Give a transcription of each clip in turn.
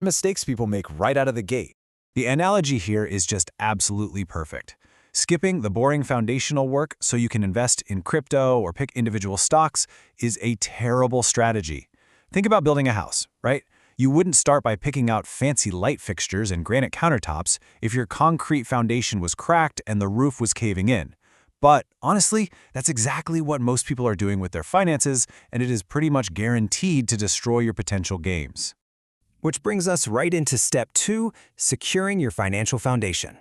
Mistakes people make right out of the gate. The analogy here is just absolutely perfect. Skipping the boring foundational work so you can invest in crypto or pick individual stocks is a terrible strategy. Think about building a house, right? You wouldn't start by picking out fancy light fixtures and granite countertops if your concrete foundation was cracked and the roof was caving in. But honestly, that's exactly what most people are doing with their finances, and it is pretty much guaranteed to destroy your potential gains. Which brings us right into step 2, securing your financial foundation.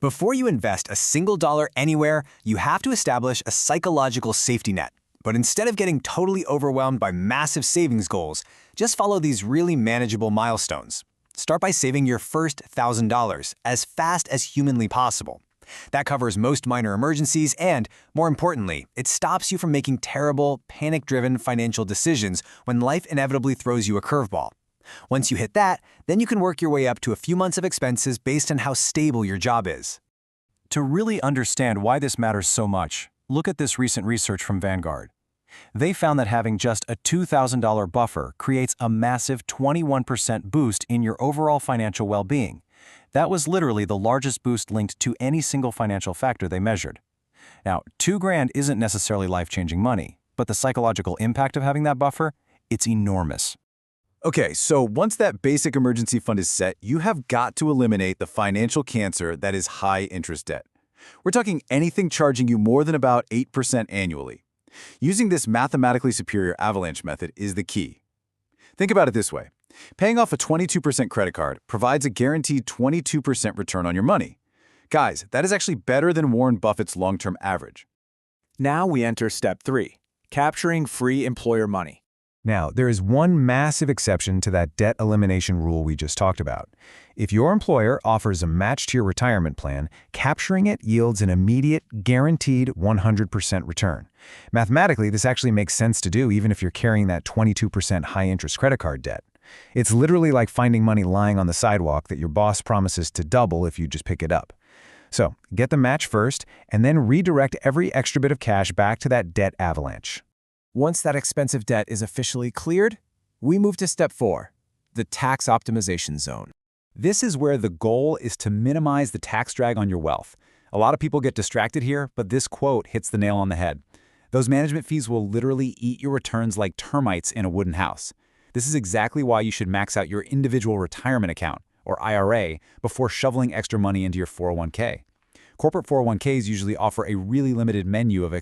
Before you invest a single dollar anywhere, you have to establish a psychological safety net. But instead of getting totally overwhelmed by massive savings goals, just follow these really manageable milestones. Start by saving your first $1,000 as fast as humanly possible. That covers most minor emergencies and, more importantly, it stops you from making terrible, panic-driven financial decisions when life inevitably throws you a curveball. Once you hit that, then you can work your way up to a few months of expenses based on how stable your job is. To really understand why this matters so much, look at this recent research from Vanguard. They found that having just a $2,000 buffer creates a massive 21% boost in your overall financial well-being. That was literally the largest boost linked to any single financial factor they measured. Now, $2,000 isn't necessarily life-changing money, but the psychological impact of having that buffer, it's enormous. Okay, so once that basic emergency fund is set, you have got to eliminate the financial cancer that is high-interest debt. We're talking anything charging you more than about 8% annually. Using this mathematically superior avalanche method is the key. Think about it this way. Paying off a 22% credit card provides a guaranteed 22% return on your money. Guys, that is actually better than Warren Buffett's long-term average. Now we enter step 3, capturing free employer money. Now, there is one massive exception to that debt elimination rule we just talked about. If your employer offers a match to your retirement plan, capturing it yields an immediate, guaranteed 100% return. Mathematically, this actually makes sense to do even if you're carrying that 22% high-interest credit card debt. It's literally like finding money lying on the sidewalk that your boss promises to double if you just pick it up. So, get the match first, and then redirect every extra bit of cash back to that debt avalanche. Once that expensive debt is officially cleared, we move to step 4, the tax optimization zone. This is where the goal is to minimize the tax drag on your wealth. A lot of people get distracted here, but this quote hits the nail on the head. Those management fees will literally eat your returns like termites in a wooden house. This is exactly why you should max out your individual retirement account, or IRA, before shoveling extra money into your 401k. Corporate 401ks usually offer a really limited menu of